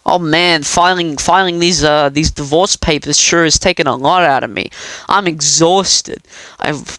Oh man, filing these divorce papers sure has taken a lot out of me. I'm exhausted.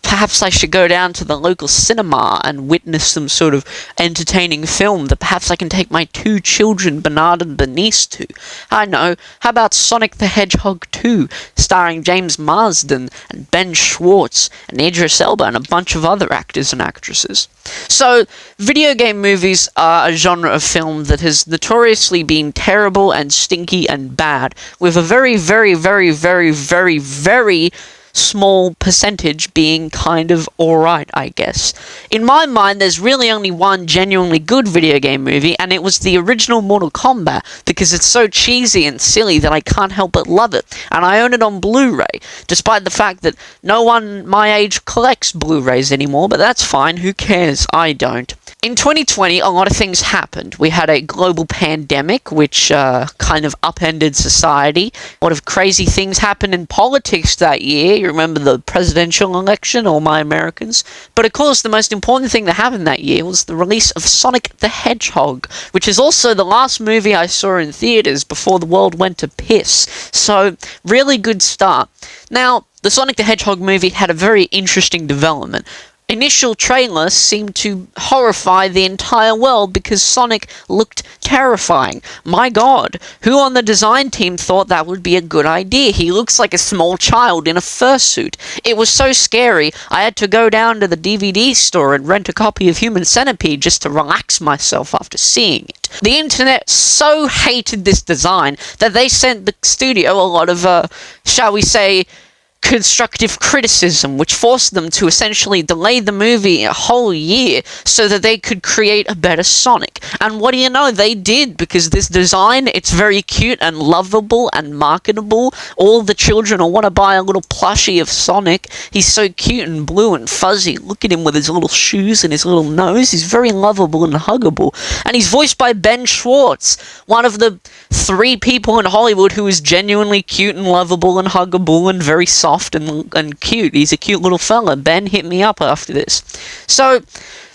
Perhaps I should go down to the local cinema and witness some sort of entertaining film that perhaps I can take my 2 children, Bernard and Bernice, to. I know. How about Sonic the Hedgehog 2, starring James Marsden and Ben Schwartz and Idris Elba and a bunch of other actors and actresses. So, video game movies are a genre of film that has notoriously been terrible and stinky and bad, with a very, very, very, very, very, very small percentage being kind of alright, I guess. In my mind, there's really only one genuinely good video game movie, and it was the original Mortal Kombat, because it's so cheesy and silly that I can't help but love it, and I own it on Blu-ray, despite the fact that no one my age collects Blu-rays anymore, but that's fine, who cares? I don't. In 2020, a lot of things happened. We had a global pandemic, which kind of upended society. A lot of crazy things happened in politics that year. You remember the presidential election, all my Americans? But of course, the most important thing that happened that year was the release of Sonic the Hedgehog, which is also the last movie I saw in theaters before the world went to piss. So, really good start. Now, the Sonic the Hedgehog movie had a very interesting development. Initial trailers seemed to horrify the entire world because Sonic looked terrifying. My god, who on the design team thought that would be a good idea? He looks like a small child in a fursuit. It was so scary, I had to go down to the DVD store and rent a copy of Human Centipede just to relax myself after seeing it. The internet so hated this design that they sent the studio a lot of, shall we say, constructive criticism, which forced them to essentially delay the movie a whole year so that they could create a better Sonic. And what do you know, they did, because this design, it's very cute and lovable and marketable. All the children will want to buy a little plushie of Sonic. He's so cute and blue and fuzzy. Look at him with his little shoes and his little nose. He's very lovable and huggable. And he's voiced by Ben Schwartz, one of the 3 people in Hollywood who is genuinely cute and lovable and huggable and very soft and cute. He's a cute little fella. Ben hit me up after this. So,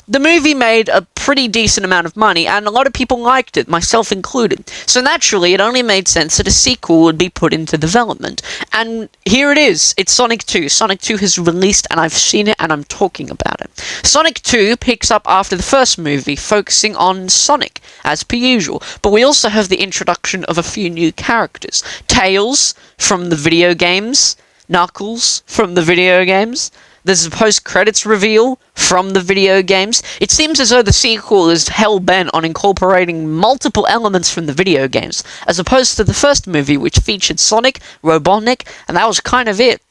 the movie made a pretty decent amount of money, and a lot of people liked it, myself included. So naturally, it only made sense that a sequel would be put into development. And here it is. It's Sonic 2. Sonic 2 has released, and I've seen it, and I'm talking about it. Sonic 2 picks up after the first movie, focusing on Sonic, as per usual. But we also have the introduction of a few new characters. Tails, from the video games. Knuckles, from the video games. There's a post-credits reveal from the video games. It seems as though the sequel is hell-bent on incorporating multiple elements from the video games, as opposed to the first movie, which featured Sonic, Robotnik, and that was kind of it.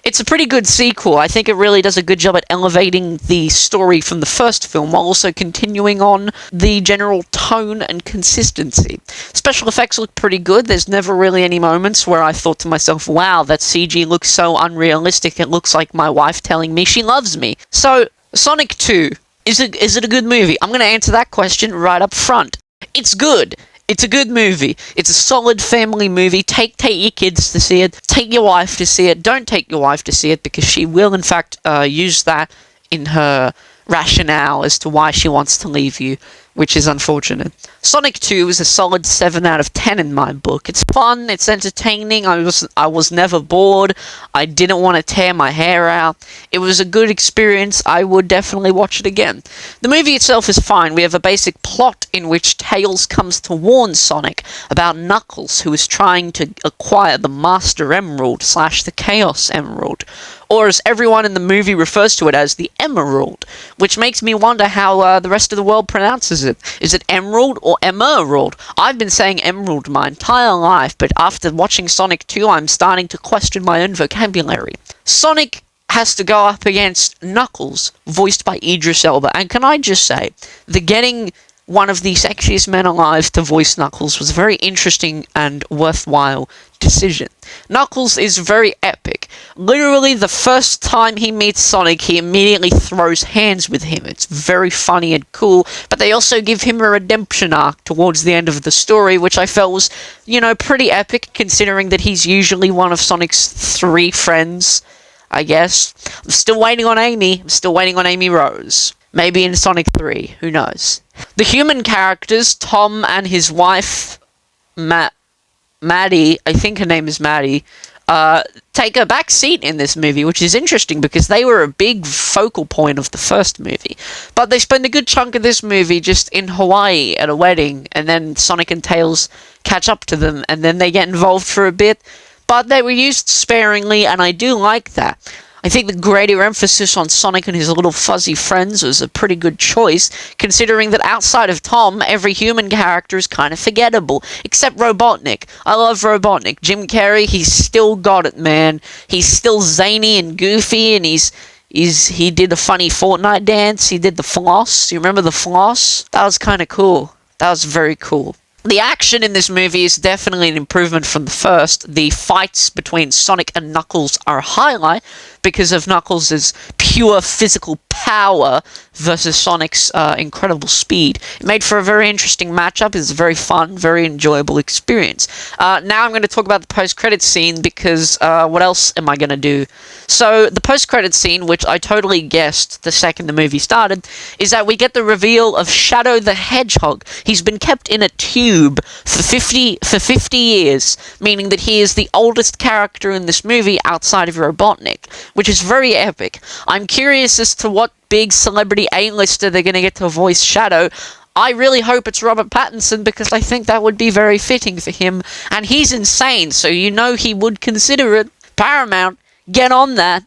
It's a pretty good sequel. I think it really does a good job at elevating the story from the first film, while also continuing on the general tone and consistency. Special effects look pretty good. There's never really any moments where I thought to myself, wow, that CG looks so unrealistic, it looks like my wife telling me she loves me. So, Sonic 2, is it a good movie? I'm going to answer that question right up front. It's good. It's a good movie. It's a solid family movie. Take your kids to see it. Take your wife to see it. Don't take your wife to see it, because she will, in fact, use that in her rationale as to why she wants to leave you, which is unfortunate. Sonic 2 is a solid 7 out of 10 in my book. It's fun, it's entertaining, I was never bored, I didn't want to tear my hair out. It was a good experience, I would definitely watch it again. The movie itself is fine. We have a basic plot in which Tails comes to warn Sonic about Knuckles, who is trying to acquire the Master Emerald / the Chaos Emerald, or as everyone in the movie refers to it as, the Emerald, which makes me wonder how the rest of the world pronounces it. Is it Emerald or Emerald? I've been saying Emerald my entire life, but after watching Sonic 2, I'm starting to question my own vocabulary. Sonic has to go up against Knuckles, voiced by Idris Elba, and can I just say, the getting one of the sexiest men alive to voice Knuckles was a very interesting and worthwhile decision. Knuckles is very epic. Literally, the first time he meets Sonic, he immediately throws hands with him. It's very funny and cool, but they also give him a redemption arc towards the end of the story, which I felt was, pretty epic, considering that he's usually one of Sonic's 3 friends, I guess. I'm still waiting on Amy. I'm still waiting on Amy Rose. Maybe in Sonic 3, who knows. The human characters, Tom and his wife, Maddie, I think her name is Maddie, take a back seat in this movie, which is interesting because they were a big focal point of the first movie. But they spend a good chunk of this movie just in Hawaii at a wedding, and then Sonic and Tails catch up to them, and then they get involved for a bit. But they were used sparingly, and I do like that. I think the greater emphasis on Sonic and his little fuzzy friends was a pretty good choice, considering that outside of Tom, every human character is kind of forgettable, except Robotnik. I love Robotnik. Jim Carrey, he's still got it, man. He's still zany and goofy, and he did a funny Fortnite dance. He did the floss. You remember the floss? That was kind of cool. That was very cool. The action in this movie is definitely an improvement from the first. The fights between Sonic and Knuckles are a highlight because of Knuckles' pure physical power versus Sonic's incredible speed. It made for a very interesting matchup. It's a very fun, very enjoyable experience. Now I'm going to talk about the post-credits scene because what else am I going to do? So the post-credits scene, which I totally guessed the second the movie started, is that we get the reveal of Shadow the Hedgehog. He's been kept in a tube for 50 years, meaning that he is the oldest character in this movie outside of Robotnik, which is very epic. I'm curious as to what big celebrity A-lister they're going to get to voice Shadow. I really hope it's Robert Pattinson because I think that would be very fitting for him, and he's insane, so you know he would consider it. Paramount, get on that.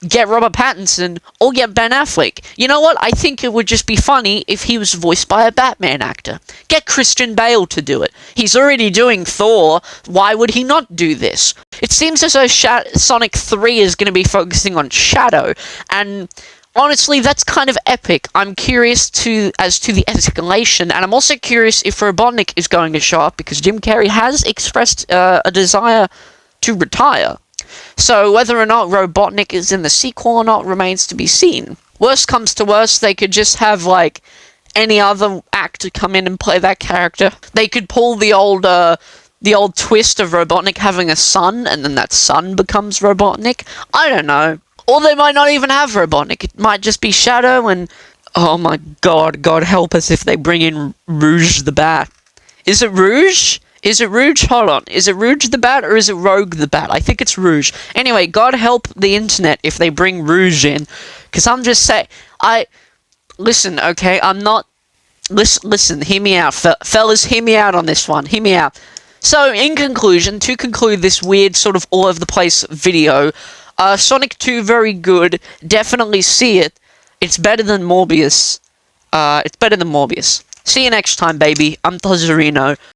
Get Robert Pattinson or get Ben Affleck. You know what? I think it would just be funny if he was voiced by a Batman actor. Get Christian Bale to do it. He's already doing Thor. Why would he not do this? It seems as though Sonic 3 is going to be focusing on Shadow, and honestly, that's kind of epic. I'm curious as to the escalation, and I'm also curious if Robotnik is going to show up because Jim Carrey has expressed a desire to retire. So whether or not Robotnik is in the sequel or not remains to be seen. Worst comes to worst, they could just have, like, any other actor come in and play that character. They could pull the old twist of Robotnik having a son, and then that son becomes Robotnik. I don't know. Or they might not even have Robotnik. It might just be Shadow, and oh my god, God help us if they bring in Rouge the Bat. Is it Rouge? Is it Rouge? Hold on. Is it Rouge the Bat or is it Rogue the Bat? I think it's Rouge. Anyway, God help the internet if they bring Rouge in. Because I'm just saying... Listen, okay? I'm not... Listen, hear me out. Fellas, hear me out on this one. Hear me out. So, in conclusion, to conclude this weird sort of all-over-the-place video, Sonic 2, very good. Definitely see it. It's better than Morbius. See you next time, baby. I'm Tozzarino.